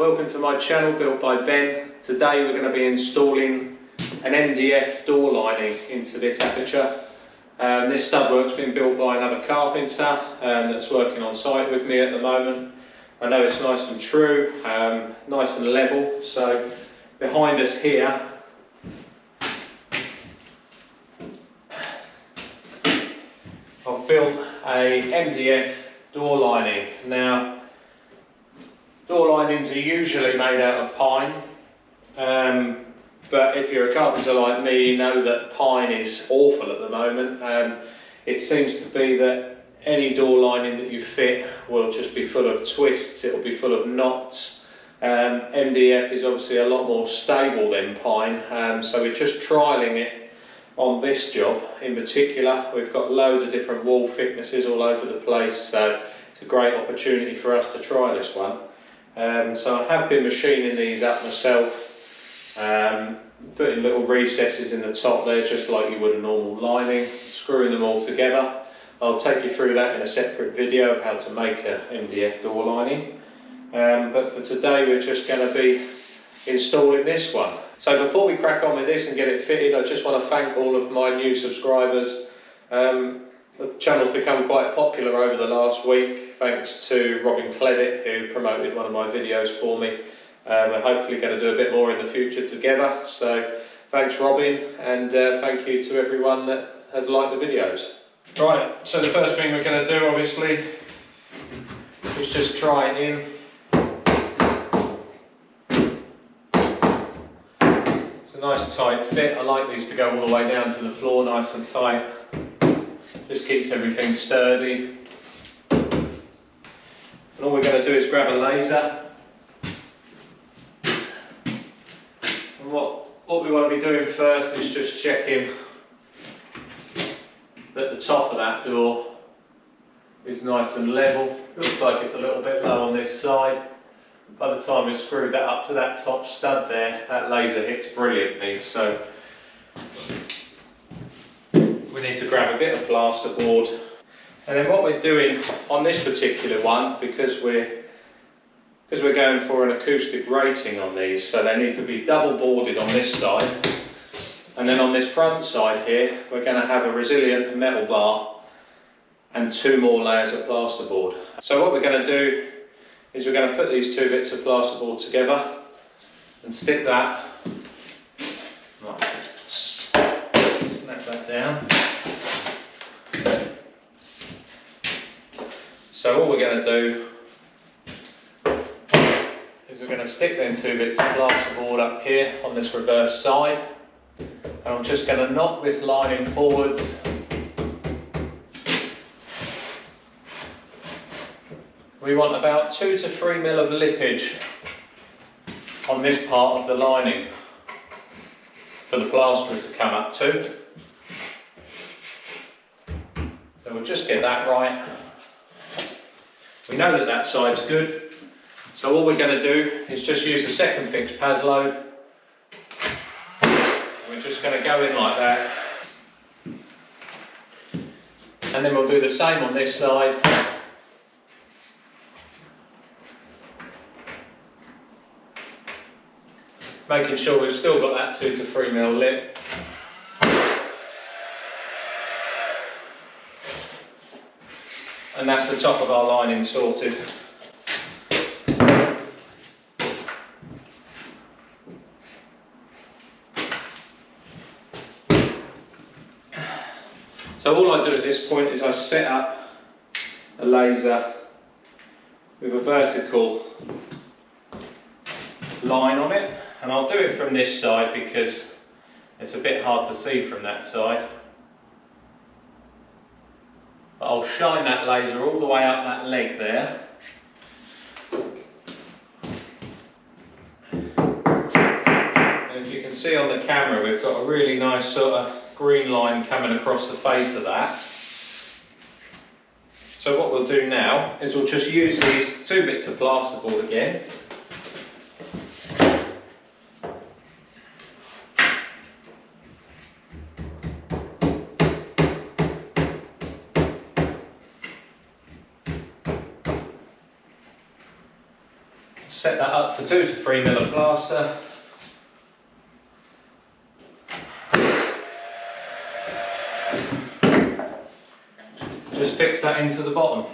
welcome to my channel Built by Ben. Today we're going to be installing an MDF door lining into this aperture. This stud-work's been built by another carpenter that's working on site with me at the moment. I know it's nice and true, nice and level. So behind us here I've built a MDF door lining. Now, door linings are usually made out of pine, but if you're a carpenter like me, you know that pine is awful at the moment. It seems to be that any door lining that you fit will just be full of twists, it will be full of knots. MDF is obviously a lot more stable than pine, so we're just trialling it on this job in particular. We've got loads of different wall thicknesses all over the place, so it's a great opportunity for us to try this one. So I have been machining these up myself, putting little recesses in the top there just like you would a normal lining, screwing them all together. I'll take you through that in a separate video of how to make a MDF door lining, but for today we're just going to be installing this one. So before we crack on with this and get it fitted, I just want to thank all of my new subscribers. The channel's become quite popular over the last week thanks to Robin Clevitt, who promoted one of my videos for me. We're hopefully going to do a bit more in the future together, so thanks Robin, and thank you to everyone that has liked the videos. Right, so the first thing we're going to do obviously is just try it in. Nice tight fit. I like these to go all the way down to the floor, nice and tight. Just keeps everything sturdy. And all we're going to do is grab a laser. And what we want to be doing first is just checking that the top of that door is nice and level. Looks like it's a little bit low on this side. By the time we screwed that up to that top stud there, that laser hits brilliantly. So we need to grab a bit of plasterboard. And then what we're doing on this particular one, because we're going for an acoustic rating on these, so they need to be double boarded on this side. And then on this front side here, we're going to have a resilient metal bar and 2 more layers of plasterboard. So what we're going to do is we're going to put these 2 bits of plasterboard together and stick that, right, snap that down. So all we're going to do is we're going to stick them 2 bits of plasterboard up here on this reverse side, and I'm just going to knock this lining forwards. We want about 2 to 3 mil of lippage on this part of the lining for the plasterer to come up to. So we'll just get that right. We know that that side's good, so all we're going to do is just use the second fixed pas load. We're just going to go in like that, and then we'll do the same on this side. Making sure we've still got that 2 to 3 mil lip. And that's the top of our lining sorted. So all I do at this point is I set up a laser with a vertical line on it. And I'll do it from this side because it's a bit hard to see from that side. But I'll shine that laser all the way up that leg there. And if you can see on the camera, we've got a really nice sort of green line coming across the face of that. So what we'll do now is we'll just use these 2 bits of plasterboard again. Set that up for 2 to 3 mil of plaster. Just fix that into the bottom.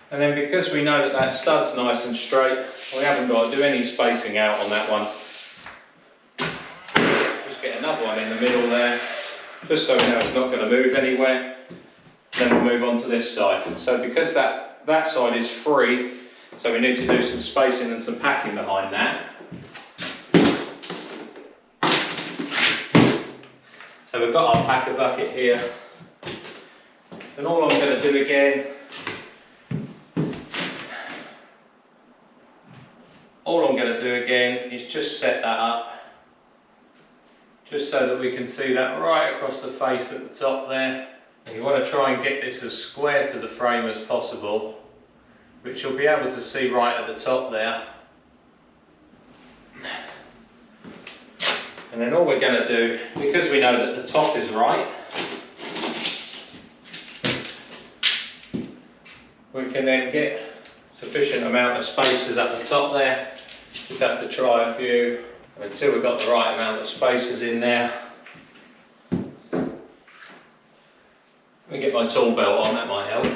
And then because we know that that stud's nice and straight, we haven't got to do any spacing out on that one. Just get another one in the middle there, just so we know it's not going to move anywhere. Then we'll move on to this side. So because that side is free, so we need to do some spacing and some packing behind that. So we've got our packer bucket here. And all I'm going to do again, is just set that up, just so that we can see that right across the face at the top there. And you want to try and get this as square to the frame as possible, which you'll be able to see right at the top there. And then all we're going to do, because we know that the top is right, we can then get sufficient amount of spacers at the top there. Just have to try a few until we've got the right amount of spacers in there. Let me get my tool belt on, that might help.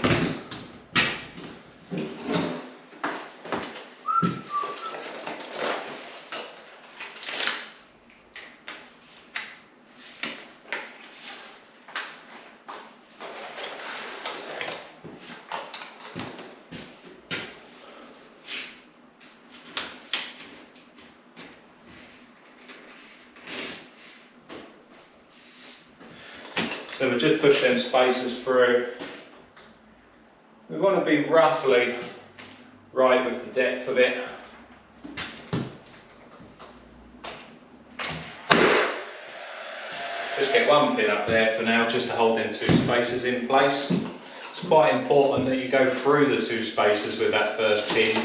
So we just push them spacers through. We want to be roughly right with the depth of it. Just get one pin up there for now, just to hold them 2 spacers in place. It's quite important that you go through the 2 spacers with that first pin,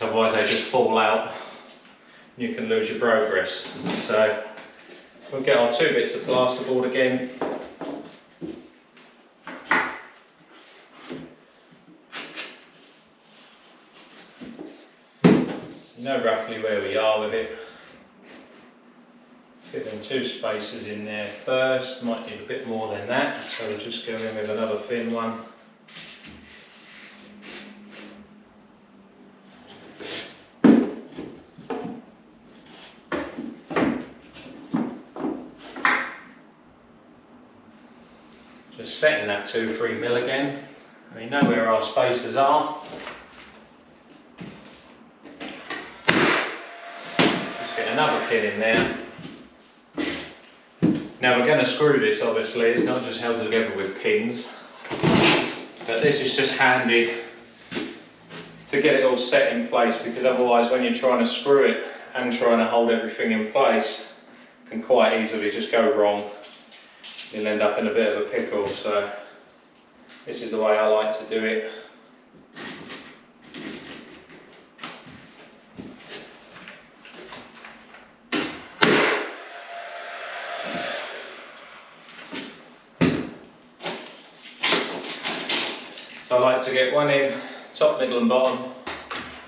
otherwise they just fall out and you can lose your progress. So we'll get our 2 bits of plasterboard again. You know roughly where we are with it. Let's get them 2 spacers in there first. Might need a bit more than that, so we'll just go in with another thin one. Just setting that 2-3 mil again. We know where our spacers are. Just get another pin in there. Now we're going to screw this, obviously, it's not just held together with pins, but this is just handy to get it all set in place, because otherwise when you're trying to screw it and trying to hold everything in place, it can quite easily just go wrong. You'll end up in a bit of a pickle, so this is the way I like to do it. So I like to get one in top, middle and bottom,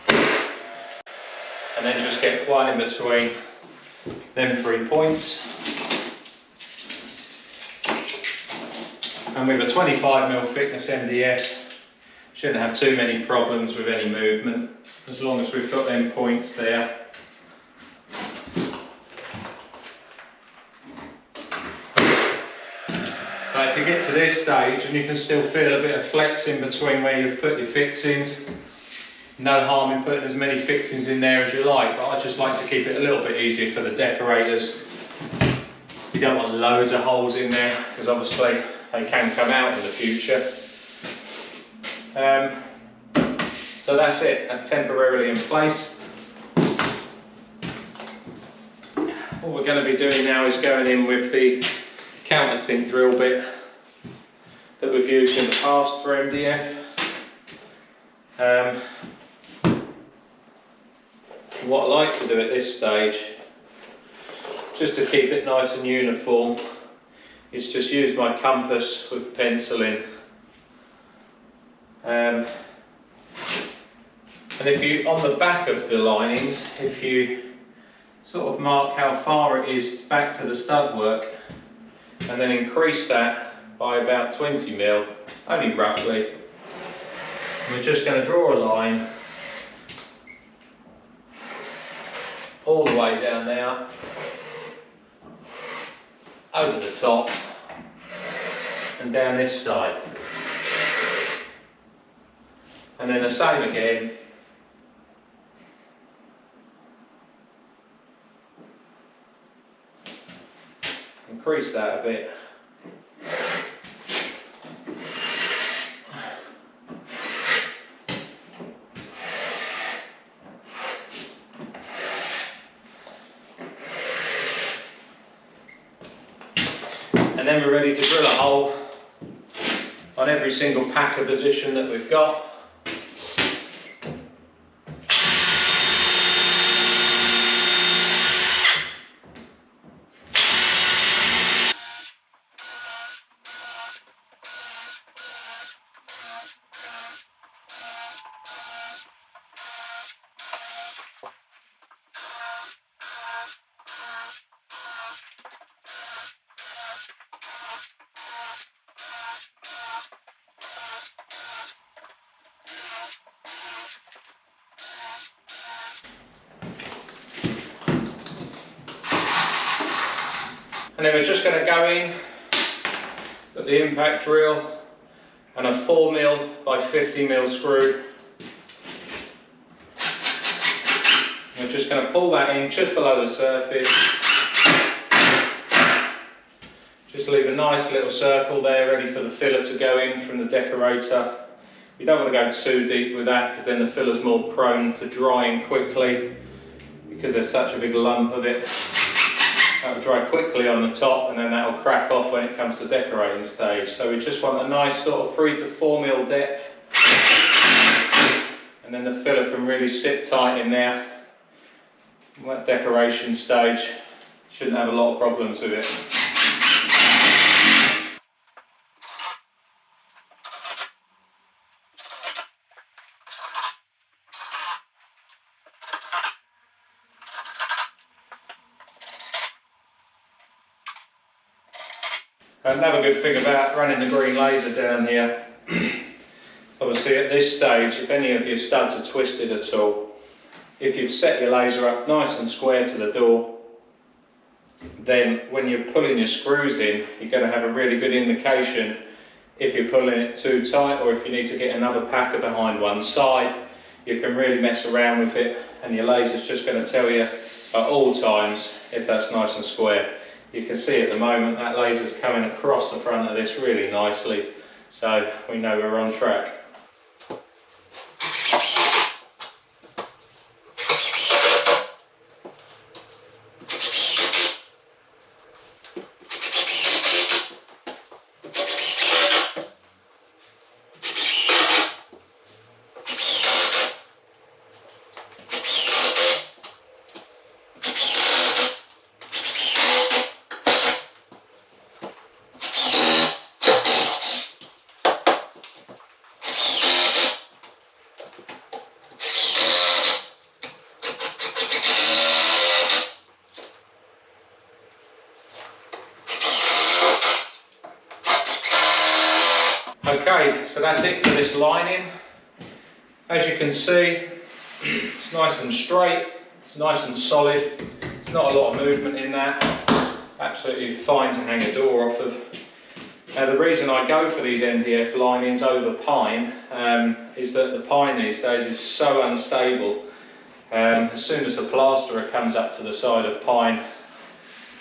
and then just get one in between them 3 points. And with a 25mm thickness MDF, shouldn't have too many problems with any movement, as long as we've got them points there. But if you get to this stage and you can still feel a bit of flex in between where you've put your fixings, no harm in putting as many fixings in there as you like, but I just like to keep it a little bit easier for the decorators. You don't want loads of holes in there, because obviously they can come out in the future. So that's it, that's temporarily in place. What we're going to be doing now is going in with the countersink drill bit that we've used in the past for MDF. What I like to do at this stage, just to keep it nice and uniform, is just use my compass with pencil in. And And if you, on the back of the linings, if you sort of mark how far it is back to the stud work, and then increase that by about 20 mil, only roughly. And we're just going to draw a line all the way down there, over the top, and down this side. And then the same again. Increase that a bit. And then we're ready to drill a hole on every single packer position that we've got. And then we're just going to go in with the impact drill and a 4mm by 50mm screw. We're just going to pull that in just below the surface. Just leave a nice little circle there ready for the filler to go in from the decorator. You don't want to go too deep with that because then the filler's more prone to drying quickly because there's such a big lump of it. That will dry quickly on the top and then that will crack off when it comes to decorating stage. So we just want a nice sort of 3 to 4mm depth, and then the filler can really sit tight in there. And that decoration stage shouldn't have a lot of problems with it. Another good thing about running the green laser down here, obviously at this stage, if any of your studs are twisted at all, if you've set your laser up nice and square to the door, then when you're pulling your screws in, you're going to have a really good indication if you're pulling it too tight or if you need to get another packer behind one side. You can really mess around with it and your laser's just going to tell you at all times if that's nice and square. You can see at the moment that laser's coming across the front of this really nicely, so we know we're on track. Okay, so that's it for this lining. As you can see, it's nice and straight, it's nice and solid, there's not a lot of movement in that. Absolutely fine to hang a door off of. Now the reason I go for these MDF linings over pine is that the pine these days is so unstable. As soon as the plasterer comes up to the side of pine,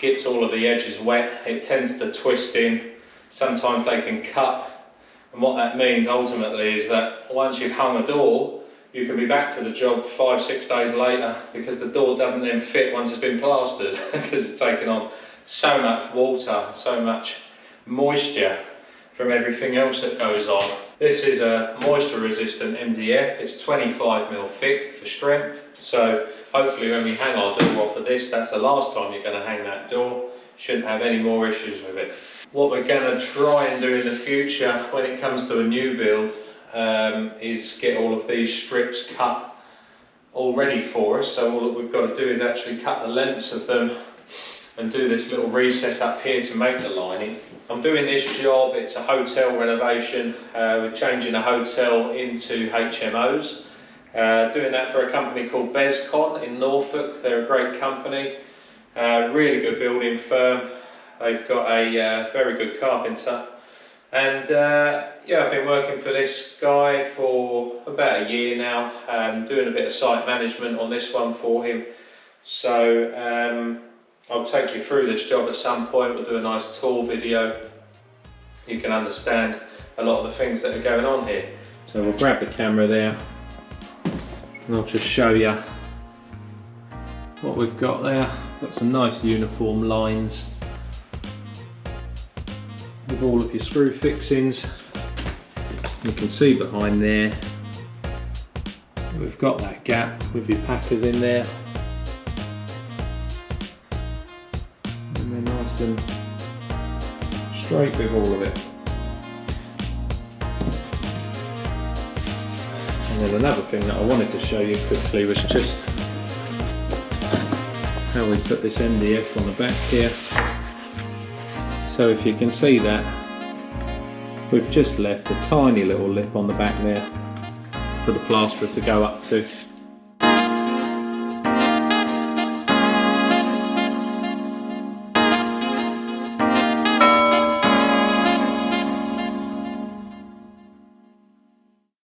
gets all of the edges wet, it tends to twist in. Sometimes they can cut. And what that means ultimately is that once you've hung a door, you can be back to the job 5-6 days later because the door doesn't then fit once it's been plastered because it's taken on so much water, so much moisture from everything else that goes on. This is a moisture resistant MDF, it's 25mm thick for strength, so hopefully when we hang our door off of this, that's the last time you're going to hang that door. Shouldn't have any more issues with it. What we're going to try and do in the future when it comes to a new build is get all of these strips cut all ready for us, so all that we've got to do is actually cut the lengths of them and do this little recess up here to make the lining. I'm doing this job, it's a hotel renovation. We're changing a hotel into HMOs. Doing that for a company called Bezcon in Norfolk. They're a great company, really good building firm. They've got a very good carpenter. And yeah, I've been working for this guy for about a year now, doing a bit of site management on this one for him. So I'll take you through this job at some point. We'll do a nice tour video. You can understand a lot of the things that are going on here. So we'll grab the camera there and I'll just show you what we've got there. Got some nice uniform lines with all of your screw fixings. You can see behind there we've got that gap with your packers in there, and they're nice and straight with all of it. And then another thing that I wanted to show you quickly was just how we put this MDF on the back here. So if you can see that, we've just left a tiny little lip on the back there for the plasterer to go up to.